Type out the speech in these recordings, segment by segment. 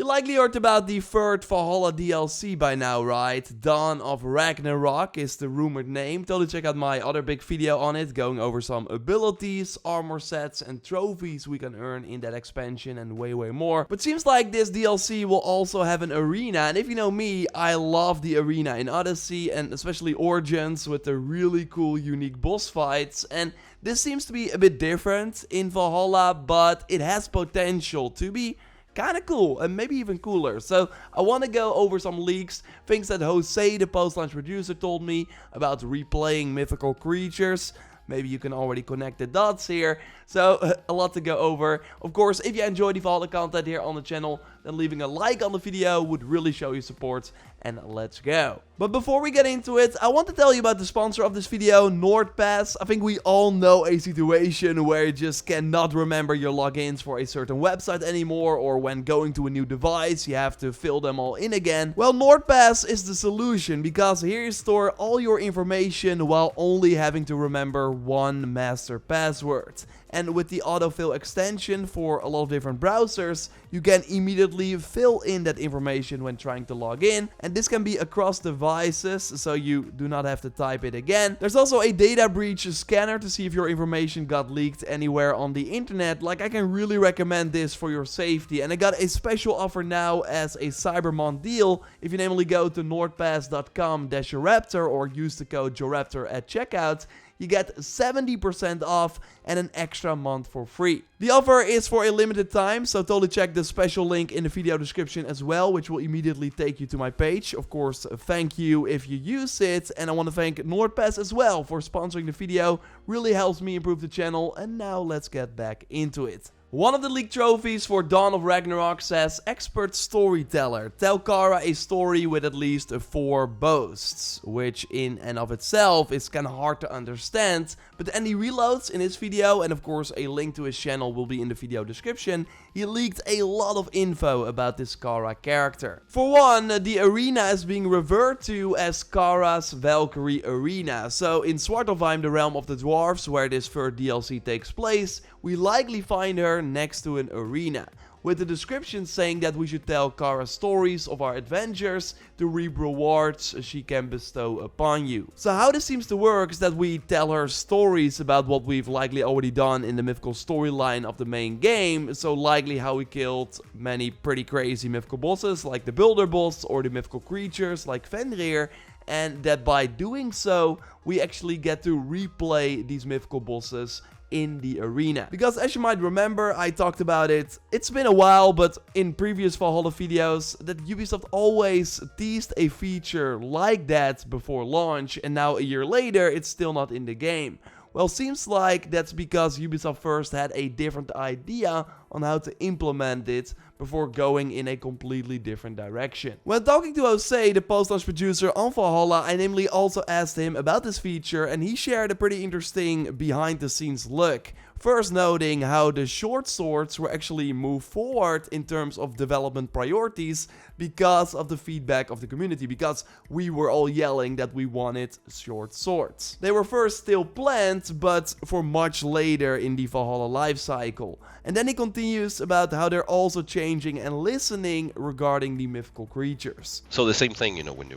You likely heard about the third Valhalla DLC by now, right? Dawn of Ragnarok is the rumored name. Totally check out my other big video on it, going over some abilities, armor sets and trophies we can earn in that expansion and way more. But seems like this DLC will also have an arena, and if you know me, I love the arena in Odyssey and especially Origins with the really cool unique boss fights, and this seems to be a bit different in Valhalla, but it has potential to be kind of cool and maybe even cooler. So I want to go over some leaks, things that Jose, the post-launch producer, told me about replaying mythical creatures. Maybe you can already connect the dots here. So a lot to go over. Of course, if you enjoy the Valhalla content here on the channel, then leaving a like on the video would really show your support. And let's go. But before we get into it, I want to tell you about the sponsor of this video, NordPass. I think we all know a situation where you just cannot remember your logins for a certain website anymore, or when going to a new device, you have to fill them all in again. Well, NordPass is the solution, because here you store all your information while only having to remember one master password. And with the autofill extension for a lot of different browsers, you can immediately fill in that information when trying to log in. And this can be across devices, so you do not have to type it again. There's also a data breach scanner to see if your information got leaked anywhere on the internet. Like, I can really recommend this for your safety. And I got a special offer now as a Cyber Month deal. If you namely go to nordpass.com/JorRaptor or use the code JorRaptor at checkout, you get 70% off and an extra month for free. The offer is for a limited time, so totally check the special link in the video description as well, which will immediately take you to my page. Of course, thank you if you use it, and I want to thank NordPass as well for sponsoring the video. Really helps me improve the channel, and now let's get back into it. One of the leaked trophies for Dawn of Ragnarok says Expert Storyteller. Tell Kara a story with at least 4 boasts, which in and of itself is kind of hard to understand. But Andy Reloads in his video, and of course a link to his channel will be in the video description, he leaked a lot of info about this Kara character. For one, the arena is being referred to as Kara's Valkyrie Arena. So in Svartalfheim, the realm of the dwarves, where this third DLC takes place, we likely find her next to an arena, with the description saying that we should tell Kara stories of our adventures to reap rewards she can bestow upon you. So how this seems to work is that we tell her stories about what we've likely already done in the mythical storyline of the main game, so likely how we killed many pretty crazy mythical bosses like the Builder boss or the mythical creatures like Fenrir, and that by doing so we actually get to replay these mythical bosses in the arena. Because as you might remember, I talked about it, it's been a while, but in previous Valhalla videos, that Ubisoft always teased a feature like that before launch, and now a year later it's still not in the game. Well, seems like that's because Ubisoft first had a different idea on how to implement it before going in a completely different direction. When talking to Jose, the post-launch producer on Valhalla, I namely also asked him about this feature, and he shared a pretty interesting behind-the-scenes look. First noting how the short swords were actually moved forward in terms of development priorities because of the feedback of the community, because we were all yelling that we wanted short swords. They were first still planned, but for much later in the Valhalla life cycle. And then he continues about how they're also changing and listening regarding the mythical creatures. So the same thing, you know, when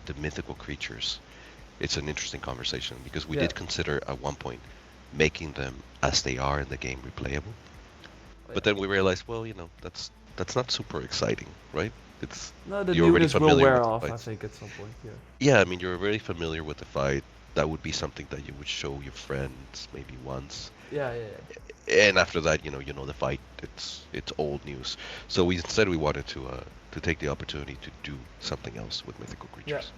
the mythical creatures, it's an interesting conversation, because we did consider at one point making them as they are in the game replayable, but then we realized, well, you know, that's not super exciting, right? It's no, the newness will wear off, I think, at some point. Yeah, I mean, you're already familiar with the fight. That would be something that you would show your friends maybe once. Yeah. And after that, you know the fight. It's old news. So instead we wanted to take the opportunity to do something else with mythical creatures. Yeah.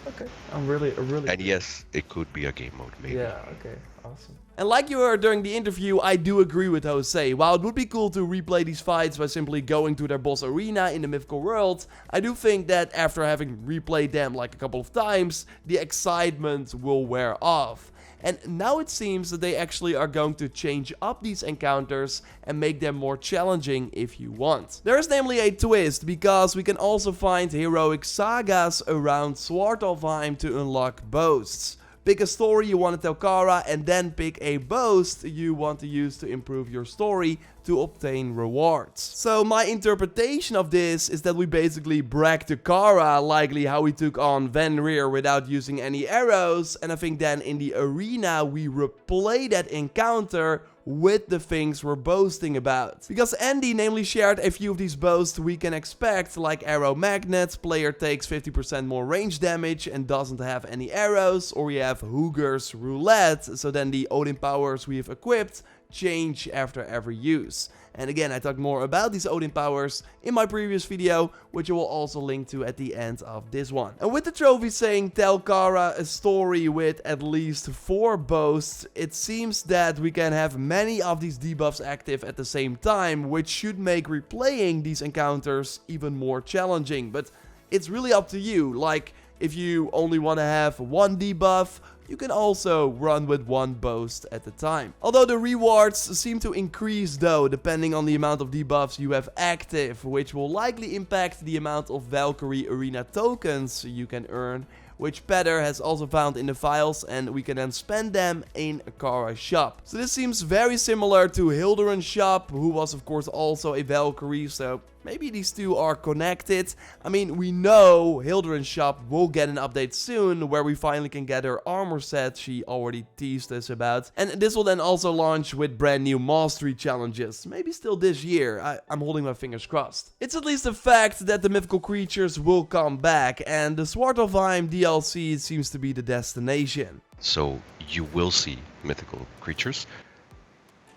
Okay. I'm really. And yes, it could be a game mode, maybe. Yeah. Okay. Awesome. And like you heard during the interview, I do agree with Jose. While it would be cool to replay these fights by simply going to their boss arena in the mythical world, I do think that after having replayed them like a couple of times, the excitement will wear off. And now it seems that they actually are going to change up these encounters and make them more challenging if you want. There is namely a twist, because we can also find heroic sagas around Svartalfheim to unlock boasts. Pick a story you want to tell Kara, and then pick a boast you want to use to improve your story to obtain rewards. So my interpretation of this is that we basically brag to Kara, likely how we took on Van Reer without using any arrows, and I think then in the arena we replay that encounter with the things we're boasting about. Because Andy namely shared a few of these boasts we can expect, like arrow magnets, player takes 50% more range damage and doesn't have any arrows, or we have Hooger's roulette, so then the Odin powers we have equipped change after every use. And again, I talked more about these Odin powers in my previous video, which I will also link to at the end of this one. And with the trophy saying tell Kara a story with at least 4 boasts, it seems that we can have many of these debuffs active at the same time, which should make replaying these encounters even more challenging. But it's really up to you. Like, if you only want to have 1 debuff, you can also run with 1 boast at a time. Although the rewards seem to increase though, depending on the amount of debuffs you have active, which will likely impact the amount of Valkyrie arena tokens you can earn, which Petter has also found in the files, and we can then spend them in Kara's shop. So this seems very similar to Hildurin's shop, who was of course also a Valkyrie, so maybe these two are connected. I mean, we know Hildurin's shop will get an update soon, where we finally can get her armor set she already teased us about. And this will then also launch with brand new mastery challenges, maybe still this year. I'm holding my fingers crossed. It's at least a fact that the mythical creatures will come back, and the Svartalfheim DLC seems to be the destination. So you will see mythical creatures,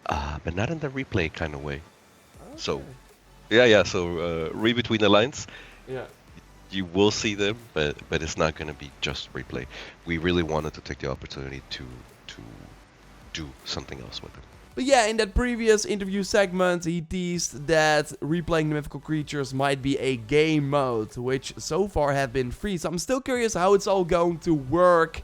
but not in the replay kind of way. Okay. So so read between the lines. Yeah. You will see them, but it's not going to be just replay. We really wanted to take the opportunity to do something else with them. But yeah, in that previous interview segment, he teased that replaying the mythical creatures might be a game mode, which so far have been free. So I'm still curious how it's all going to work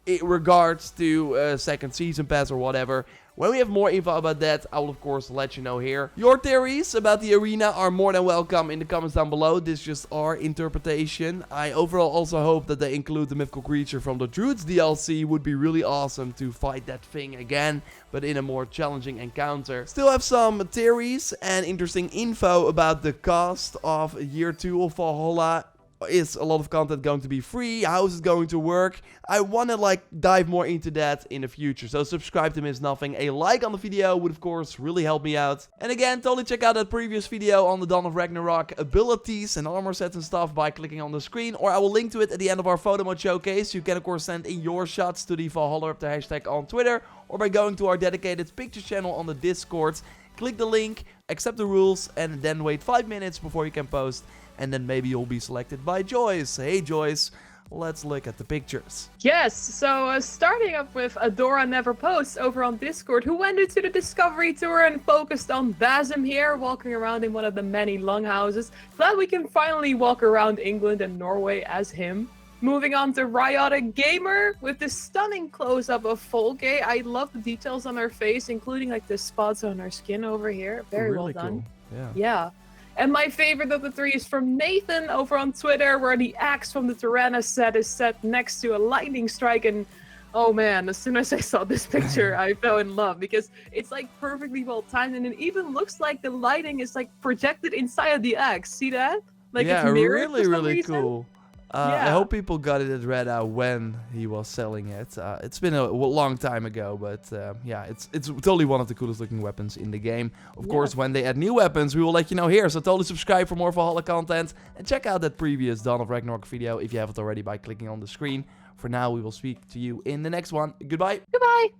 in regards to second season pass or whatever. When we have more info about that, I will of course let you know here. Your theories about the arena are more than welcome in the comments down below. This is just our interpretation. I overall also hope that they include the mythical creature from the Druids DLC. Would be really awesome to fight that thing again, but in a more challenging encounter. Still have some theories and interesting info about the cost of year 2 of Valhalla. Is a lot of content going to be free? How is it going to work? I want to like dive more into that in the future, so subscribe to miss nothing. A like on the video would of course really help me out. And again, totally check out that previous video on the Dawn of Ragnarok abilities and armor sets and stuff by clicking on the screen, or I will link to it at the end of our photo mode showcase. You can of course send in your shots to the JorRaptor hashtag on Twitter, or by going to our dedicated pictures channel on the Discord. Click the link, accept the rules, and then wait 5 minutes before you can post. And then maybe you'll be selected by Joyce. Hey Joyce, let's look at the pictures. Yes, so starting up with Adora Never Posts over on Discord, who went into the Discovery Tour and focused on Basim here, walking around in one of the many longhouses. Glad we can finally walk around England and Norway as him. Moving on to Ryotic Gamer with this stunning close-up of Folke. I love the details on her face, including like the spots on her skin over here. Very really well done. Cool. Yeah. And my favorite of the 3 is from Nathan over on Twitter, where the axe from the Tyranna set is set next to a lightning strike. And oh man, as soon as I saw this picture, I fell in love because it's like perfectly well timed, and it even looks like the lighting is like projected inside of the axe. See that? Like yeah, it's mirrored really reason. cool. Yeah. I hope people got it at Reddit when he was selling it. It's been a long time ago, but yeah, it's totally one of the coolest looking weapons in the game. Of course, when they add new weapons, we will let you know here. So totally subscribe for more Valhalla content, and check out that previous Dawn of Ragnarok video if you haven't already by clicking on the screen. For now, we will speak to you in the next one. Goodbye. Goodbye.